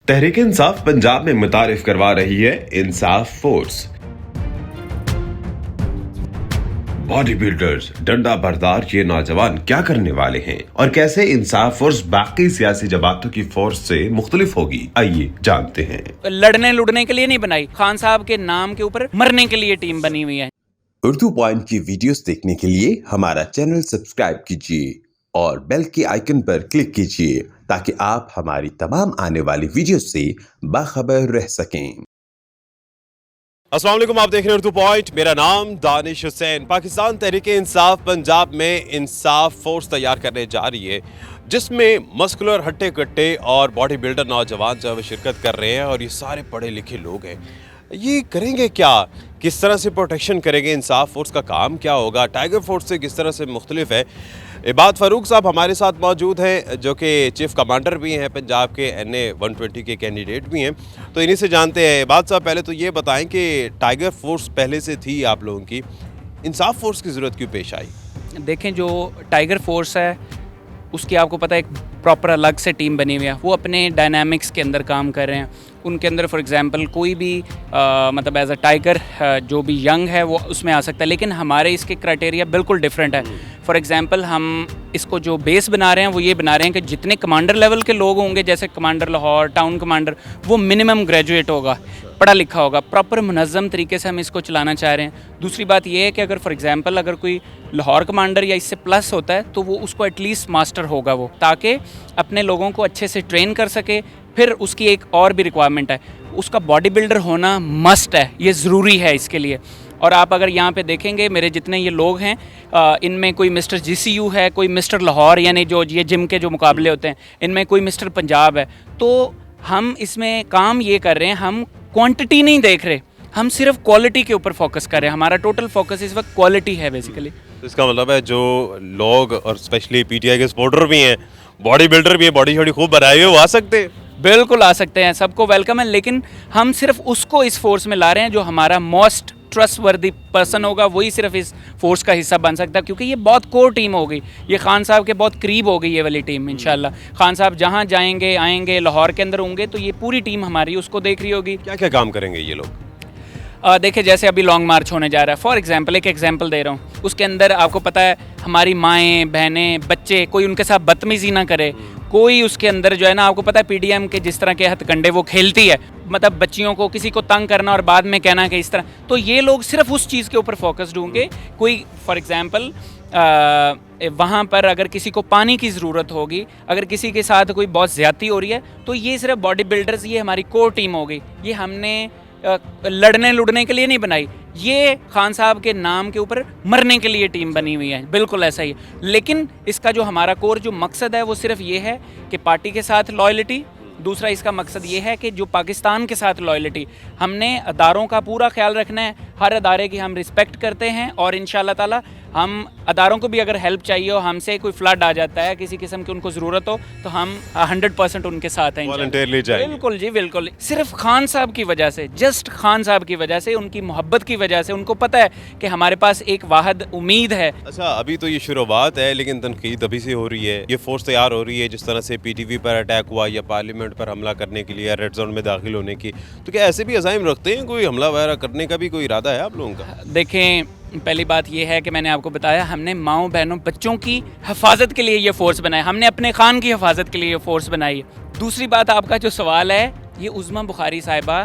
तहरीक इंसाफ पंजाब में मुतारिफ करवा रही है इंसाफ फोर्स। बॉडी बिल्डर्स डंडा बरदार ये नौजवान क्या करने वाले हैं और कैसे इंसाफ फोर्स बाकी सियासी जमातों की फोर्स से मुख्तलिफ होगी, आइए जानते हैं। लड़ने लुड़ने के लिए नहीं बनाई, खान साहब के नाम के ऊपर मरने के लिए टीम बनी हुई है। उर्दू पॉइंट की वीडियोस देखने के लिए हमारा चैनल सब्सक्राइब कीजिए और बेल के आइकन पर क्लिक कीजिए ताकि आप हमारी तमाम आने वाली वीडियो से बाखबर रह सकें। अस्सलाम वालेकुम, आप देख रहे हैं उर्दू पॉइंट। मेरा नाम दानिश हुसैन। पाकिस्तान तहरीक इंसाफ पंजाब में इंसाफ फोर्स तैयार करने जा रही है, जिसमें मस्कुलर हट्टे कट्टे और बॉडी बिल्डर नौजवान जो है शिरकत कर रहे हैं और ये सारे पढ़े लिखे लोग हैं। ये करेंगे क्या, किस तरह से प्रोटेक्शन करेंगे, इंसाफ फोर्स का काम क्या होगा, टाइगर फोर्स से किस तरह से मुख्तलिफ है। इबाद फ़ारूक साहब हमारे साथ मौजूद हैं, जो कि चीफ कमांडर भी हैं पंजाब के, NA 120 के कैंडिडेट भी हैं। तो इन्हीं से जानते हैं। इबाद साहब, पहले तो ये बताएं कि टाइगर फोर्स पहले से थी आप लोगों की, इंसाफ फोर्स की ज़रूरत क्यों पेश आई? देखें, जो टाइगर फोर्स है उसकी आपको पता है एक प्रॉपर अलग से टीम बनी हुई है। वो अपने डायनामिक्स के अंदर काम कर रहे हैं। उनके अंदर फॉर एग्जांपल कोई भी मतलब एज अ टाइगर जो भी यंग है वो उसमें आ सकता है, लेकिन हमारे इसके क्राइटेरिया बिल्कुल डिफरेंट है। फॉर एग्जांपल हम इसको जो बेस बना रहे हैं वो ये बना रहे हैं कि जितने कमांडर लेवल के लोग होंगे, जैसे कमांडर लाहौर, टाउन कमांडर, वो मिनिमम ग्रेजुएट होगा, पढ़ा लिखा होगा। प्रॉपर मुनज़्ज़म तरीके से हम इसको चलाना चाह रहे हैं। दूसरी बात ये है कि अगर फॉर एग्जांपल अगर कोई लाहौर कमांडर या इससे प्लस होता है तो वो उसको एटलीस्ट मास्टर होगा वो, ताकि अपने लोगों को अच्छे से ट्रेन कर सके। फिर उसकी एक और भी रिक्वायरमेंट है, उसका बॉडी बिल्डर होना मस्ट है, ये ज़रूरी है इसके लिए। और आप अगर यहाँ पे देखेंगे मेरे जितने ये लोग हैं, इनमें कोई मिस्टर GCU है, कोई मिस्टर लाहौर, यानी जो ये जिम के जो मुकाबले होते हैं, इनमें कोई मिस्टर पंजाब है। तो हम इसमें काम ये कर रहे हैं, हम क्वांटिटी नहीं देख रहे, हम सिर्फ क्वालिटी के ऊपर फोकस कर रहे हैं। हमारा टोटल फोकस इस वक्त क्वालिटी है बेसिकली। तो इसका मतलब है जो लोग और स्पेशली PTI के सपोर्टर भी हैं, बॉडी बिल्डर भी हैं, बॉडी शॉडी खूब बनाए हुए, वो आ सकते हैं? बिल्कुल आ सकते हैं, सबको वेलकम है। लेकिन हम सिर्फ उसको इस फोर्स में ला रहे हैं जो हमारा मोस्ट ट्रस्टवर्दी पर्सन होगा, वही सिर्फ इस फोर्स का हिस्सा बन सकता है, क्योंकि ये बहुत कोर टीम हो गई, ये खान साहब के बहुत करीब हो गई ये वाली टीम। इंशाल्लाह खान साहब जहाँ जाएंगे आएंगे, लाहौर के अंदर होंगे, तो ये पूरी टीम हमारी उसको देख रही होगी। क्या क्या काम करेंगे ये लोग? देखिए, जैसे अभी लॉन्ग मार्च होने जा रहा है, फॉर एग्जांपल एक एग्जांपल दे रहा हूँ, उसके अंदर आपको पता है हमारी माएँ बहनें बच्चे, कोई उनके साथ बदतमीज़ी ना करे, कोई उसके अंदर जो है ना, आपको पता है PDM के जिस तरह के हथकंडे वो खेलती है, मतलब बच्चियों को किसी को तंग करना और बाद में कहना कि इस तरह, तो ये लोग सिर्फ उस चीज़ के ऊपर फोकस्ड होंगे। कोई फॉर एग्जांपल वहाँ पर अगर किसी को पानी की ज़रूरत होगी, अगर किसी के साथ कोई बहुत ज़्यादती हो रही है, तो ये सिर्फ बॉडी बिल्डर्स, ये हमारी कोर टीम हो गई। ये हमने लड़ने लुड़ने के लिए नहीं बनाई, ये खान साहब के नाम के ऊपर मरने के लिए टीम बनी हुई है, बिल्कुल ऐसा ही है। लेकिन इसका जो हमारा कोर जो मकसद है वो सिर्फ ये है कि पार्टी के साथ लॉयल्टी, दूसरा इसका मकसद ये है कि जो पाकिस्तान के साथ लॉयल्टी, हमने अदारों का पूरा ख्याल रखना है, हर अदारे की हम रिस्पेक्ट करते हैं और इंशाल्लाह ताला हम अदारों को भी अगर हेल्प चाहिए हो, हमसे कोई फ्लड आ जाता है, किसी किस्म की उनको ज़रूरत हो, तो हम 100% उनके साथ हैं। वॉलंटियरली जाएंगे। बिल्कुल जी, बिल्कुल। सिर्फ खान साहब की वजह से, जस्ट खान साहब की वजह से, उनकी मोहब्बत की वजह से, उनको पता है कि हमारे पास एक वाहिद उम्मीद है। अच्छा, अभी तो ये शुरुआत है, लेकिन तनकीद अभी से हो रही है। ये फोर्स तैयार हो रही है, जिस तरह से PTV पर अटैक हुआ या पार्लियामेंट पर हमला करने के लिए, रेड जोन में दाखिल होने की, तो क्या ऐसे भी अज़ाइम रखते हैं, कोई हमला वगैरह करने का भी कोई इरादा है आप लोगों का? देखें, पहली बात यह है कि मैंने आपको बताया, हमने माँओं बहनों बच्चों की हिफाजत के लिए ये फ़ोर्स बनाया, हमने अपने खान की हिफाजत के लिए ये फ़ोर्स बनाई है। दूसरी बात, आपका जो सवाल है, ये उज़्मा बुखारी साहिबा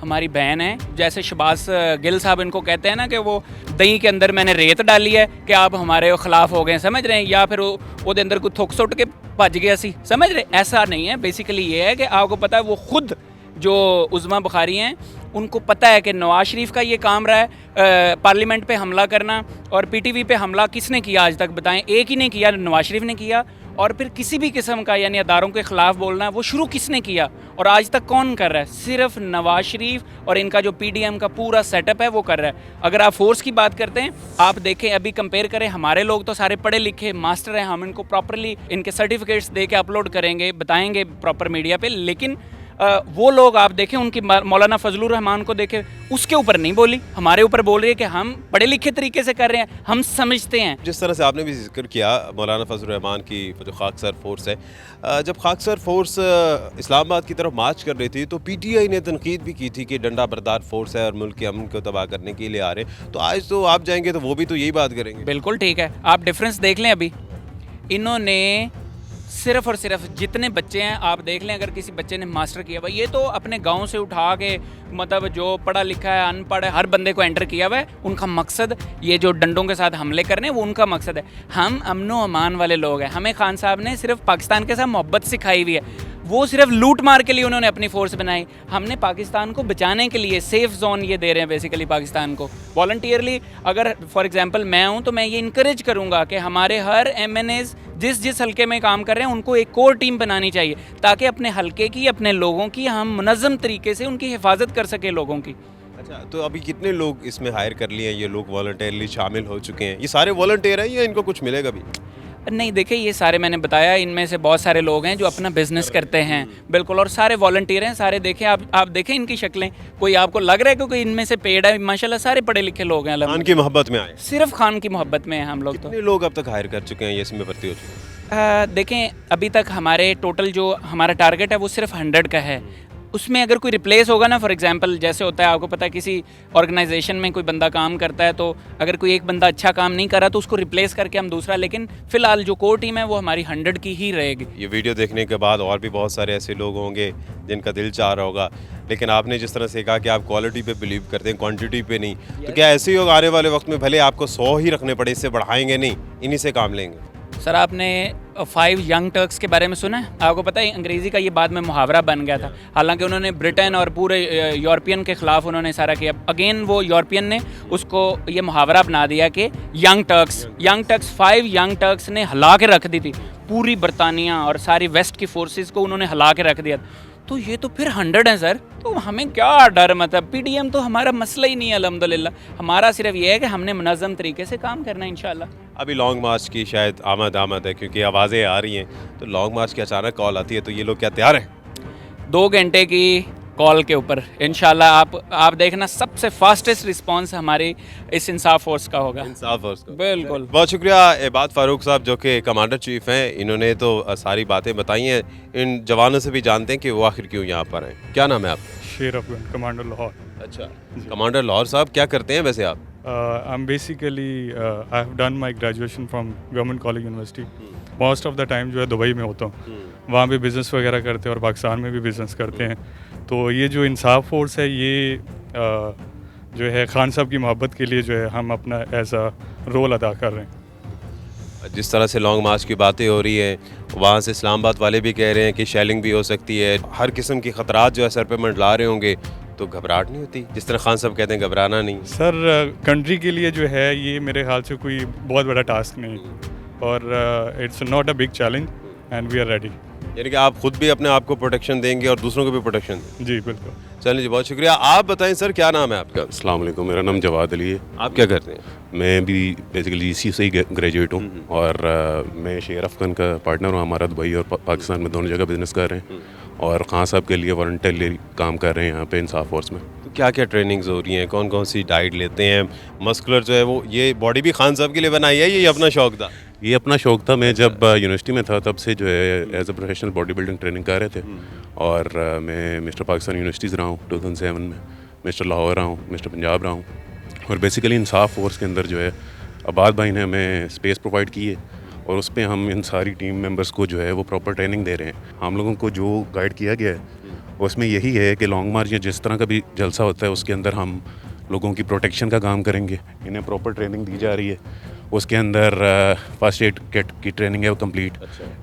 हमारी बहन है, जैसे शबाज गिल साहब इनको कहते हैं ना कि वो दही के अंदर मैंने रेत डाली है कि आप हमारे ख़िलाफ़ हो गए, समझ रहे हैं, या फिर वो अंदर कोई थुक सुट के भज गया सी, समझ रहे, ऐसा नहीं है। बेसिकली ये है कि आपको पता है वो ख़ुद जो उज़्मा बुखारी हैं, उनको पता है कि नवाज शरीफ का ये काम रहा है पार्लियामेंट पे हमला करना, और PTV पे हमला किसने किया आज तक बताएं? एक ही ने किया, नवाज शरीफ ने किया। और फिर किसी भी किस्म का यानी अदारों के ख़िलाफ़ बोलना, वो शुरू किसने किया और आज तक कौन कर रहा है? सिर्फ नवाज शरीफ और इनका जो PDM का पूरा सेटअप है वो कर रहा है। अगर आप फोर्स की बात करते हैं, आप देखें, अभी कंपेयर करें, हमारे लोग तो सारे पढ़े लिखे मास्टर हैं, हम इनको प्रॉपरली इनके सर्टिफिकेट्स दे के अपलोड करेंगे, बताएंगे प्रॉपर मीडिया पे, लेकिन वो लोग आप देखें, उनकी मौलाना फजलुर रहमान को देखें, उसके ऊपर नहीं बोली, हमारे ऊपर बोल रही है कि हम पढ़े लिखे तरीके से कर रहे हैं, हम समझते हैं। जिस तरह से आपने भी जिक्र किया मौलाना फजल रहमान की जो खाकसर फोर्स है, जब खाकसर फोर्स इस्लामाबाद की तरफ मार्च कर रही थी तो पीटीआई ने तनकीद भी की थी कि डंडा बरदार फोर्स है और मुल्क के अमन को तबाह करने के लिए आ रहे हैं। तो आज तो आप जाएंगे तो वो भी तो यही बात करेंगे। बिल्कुल ठीक है, आप डिफरेंस देख लें। अभी इन्होंने सिर्फ और सिर्फ जितने बच्चे हैं आप देख लें, अगर किसी बच्चे ने मास्टर किया हुआ, ये तो अपने गांव से उठा के, मतलब जो पढ़ा लिखा है अनपढ़ है, हर बंदे को एंटर किया हुआ है। उनका मकसद ये जो डंडों के साथ हमले करने, वो उनका मकसद है। हम अमनो अमान वाले लोग हैं। हमें खान साहब ने सिर्फ पाकिस्तान के साथ मोहब्बत सिखाई हुई है। वो सिर्फ लूट मार के लिए उन्होंने अपनी फोर्स बनाई। हमने पाकिस्तान को बचाने के लिए सेफ जोन ये दे रहे हैं बेसिकली पाकिस्तान को वॉलंटियरली। अगर फॉर एग्जांपल मैं हूं तो मैं ये इनकरेज करूंगा कि हमारे हर एमएनएज जिस जिस हलके में काम कर रहे हैं उनको एक कोर टीम बनानी चाहिए, ताकि अपने हलके की, अपने लोगों की हम मुनज़्ज़म तरीके से उनकी हिफाजत कर सके लोगों की। अच्छा, तो अभी कितने लोग इसमें हायर कर लिए हैं? ये लोग वॉलंटियरली शामिल हो चुके हैं? ये सारे वॉलंटियर हैं या इनको कुछ मिलेगा भी? नहीं, देखिए ये सारे मैंने बताया, इनमें से बहुत सारे लोग हैं जो अपना बिजनेस करते हैं, बिल्कुल, और सारे वॉलंटियर हैं सारे। देखें आप देखें इनकी शक्लें, कोई आपको लग रहा है कि कोई इनमें से पेड़ है? माशाल्लाह सारे पढ़े लिखे लोग हैं। खान की मोहब्बत में आए, सिर्फ खान की मोहब्बत में हैं हम लोग। तो कितने लोग अब तक हायर कर चुके हैं, ये इसमें भर्ती हो चुके हैं? देखें अभी तक हमारे टोटल जो हमारा टारगेट है वो सिर्फ 100 का है। उसमें अगर कोई रिप्लेस होगा ना, फॉर एग्जांपल जैसे होता है, आपको पता है किसी ऑर्गेनाइजेशन में कोई बंदा काम करता है, तो अगर कोई एक बंदा अच्छा काम नहीं कर रहा तो उसको रिप्लेस करके हम दूसरा, लेकिन फ़िलहाल जो कोर टीम है वो हमारी 100 की ही रहेगी। ये वीडियो देखने के बाद और भी बहुत सारे ऐसे लोग होंगे जिनका दिल चाह रहा होगा, लेकिन आपने जिस तरह से कहा कि आप क्वालिटी पे बिलीव करते हैं, क्वांटिटी पे नहीं, तो क्या ऐसे ही होगा आने वाले वक्त में भले आपको 100 ही रखने पड़े, इससे बढ़ाएंगे नहीं, इन्हीं से काम लेंगे? सर आपने 5 यंग टर्क्स के बारे में सुना है? आपको पता है अंग्रेज़ी का ये बाद में मुहावरा बन गया था। हालांकि उन्होंने ब्रिटेन और पूरे यूरोपियन के ख़िलाफ़ उन्होंने सारा किया। अगेन वो यूरोपियन ने उसको ये मुहावरा बना दिया कि यंग टर्क्स 5 यंग टर्क्स ने हिला के रख दी थी पूरी बरतानिया और सारी वेस्ट की फोर्सेस को उन्होंने हिला के रख दिया। तो ये तो फिर 100 है सर, तो हमें क्या डर? मतलब पीडीएम तो हमारा मसला ही नहीं है अल्हम्दुलिल्लाह। हमारा सिर्फ ये है कि हमने मुनज़्ज़म तरीके से काम करना है इंशाल्लाह। अभी लॉन्ग मार्च की शायद आमद है, क्योंकि आवाज़ें आ रही हैं, तो लॉन्ग मार्च की अचानक कॉल आती है, तो ये लोग क्या तैयार हैं? 2 घंटे की कॉल के ऊपर इंशाल्लाह आप देखना सबसे फास्टेस्ट रिस्पांस हमारी इस इंसाफ फोर्स का होगा। इंसाफ फोर्स का बिल्कुल। बहुत शुक्रिया इबाद फारूक साहब, जो कि कमांडर चीफ हैं। इन्होंने तो सारी बातें बताई हैं। इन जवानों से भी जानते हैं कि वो आखिर क्यों यहाँ पर हैं। क्या नाम है आपका? शेर अफगान, कमांडर लाहौर। अच्छा, कमांडर लाहौर साहब, क्या करते हैं वैसे आप? I am basically I have done my graduation from government college university. Most of the time जो है दुबई में होता हूँ, वहाँ भी बिज़नेस वगैरह करते हैं और पाकिस्तान में भी बिज़नेस करते हैं। तो ये जो इंसाफ फोर्स है, ये जो है खान साहब की मोहब्बत के लिए जो है हम अपना एज अ रोल अदा कर रहे हैं। जिस तरह से लॉन्ग मार्च की बातें हो रही हैं, वहाँ से इस्लामाबाद वाले भी कह रहे हैं कि शेलिंग भी हो सकती है, हर किस्म की ख़तरात जो है सर पे मंडला रहे होंगे, तो घबराहट नहीं होती? जिस तरह खान साहब कहते हैं घबराना नहीं। सर कंट्री के लिए जो है ये मेरे ख्याल से कोई बहुत बड़ा टास्क नहीं, और it's not a big challenge and we are ready. यानी कि आप खुद भी अपने आप को प्रोटेक्शन देंगे और दूसरों को भी प्रोटेक्शन देंगे? जी बिल्कुल। चलिए जी, बहुत शुक्रिया। आप बताएं सर, क्या नाम है आपका? अस्सलाम वालेकुम, मेरा नाम जवाद अली है। आप क्या करते हैं? मैं भी बेसिकली इसी से ही ग्रेजुएट हूँ, और मैं शेर अफगान का पार्टनर हूँ। हमारा दुबई और पाकिस्तान में दोनों जगह बिजनेस कर रहे हैं, और खान साहब के लिए वॉलंटियरली काम कर रहे हैं यहाँ पे इंसाफ फोर्स में। तो क्या क्या ट्रेनिंग्स हो रही हैं, कौन कौन सी डाइट लेते हैं? मस्कुलर जो है वो, ये बॉडी भी खान साहब के लिए बनाई है, ये अपना शौक था? ये अपना शौक था। मैं जब यूनिवर्सिटी में था तब से जो है as a professional body building training कर रहे थे, और मैं मिस्टर पाकिस्तान यूनिवर्सिटीज़ रहा हूँ 2007 में, मिस्टर लाहौर रहा हूँ, मिस्टर पंजाब रहा हूँ, और बेसिकली इंसाफ फोर्स के अंदर जो है अबाद भाई ने हमें स्पेस प्रोवाइड की है, और उस पर हम इन सारी टीम मेंबर्स को जो है वो प्रॉपर ट्रेनिंग दे रहे हैं। हम लोगों को जो गाइड किया गया है उसमें यही है कि लॉन्ग मार्च या जिस तरह का भी जलसा होता है उसके अंदर हम लोगों की प्रोटेक्शन का काम करेंगे। इन्हें प्रॉपर ट्रेनिंग दी जा रही है। उसके अंदर फर्स्ट एड किट की ट्रेनिंग है वो कंप्लीट,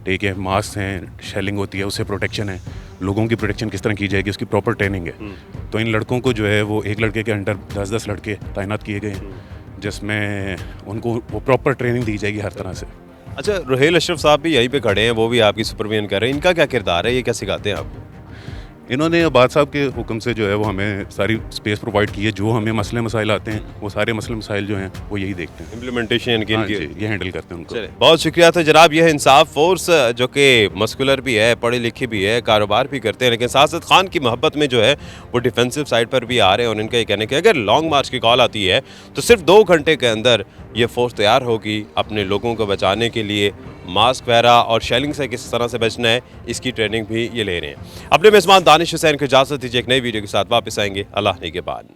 ठीक है, मास्क हैं, शेलिंग होती है, उससे प्रोटेक्शन है, लोगों की प्रोटेक्शन किस तरह की जाएगी उसकी प्रॉपर ट्रेनिंग है। तो इन लड़कों को जो है वो एक लड़के के अंडर 10-10 लड़के तैनात किए गए हैं, जिसमें उनको वो प्रॉपर ट्रेनिंग दी जाएगी हर तरह से। अच्छा, रुहेल अशरफ साहब भी यहीं पे खड़े हैं, वो भी आपकी सुपरविजन कर रहे हैं। इनका क्या किरदार है, ये क्या सिखाते हैं आपको? इन्होंने बाद साहब के हुक्म से जो है वो हमें सारी स्पेस प्रोवाइड की है, जो हमें मसले मसाइल आते हैं वो सारे मसले मसाइल जो हैं वो यही देखते हैं, इम्प्लीमेंटेशन हाँ जी, ये हैंडल करते हैं उनको। चले बहुत शुक्रिया। तो जनाब यह इंसाफ फोर्स जो कि मस्कुलर भी है, पढ़े लिखे भी है, कारोबार भी करते हैं, लेकिन साजिद खान की मोहब्बत में जो है वो डिफेंसिव साइड पर भी आ रहे हैं। और इनका ये कहने कि अगर लॉन्ग मार्च की कॉल आती है तो सिर्फ 2 घंटे के अंदर ये फोर्स तैयार होगी अपने लोगों को बचाने के लिए। मास्क वगैरह और शेलिंग से किस तरह से बचना है इसकी ट्रेनिंग भी ये ले रहे हैं। अपने मेज़बान दानिश हुसैन को इजाज़त दीजिए, एक नई वीडियो के साथ वापस आएंगे अल्लाह ने के बाद।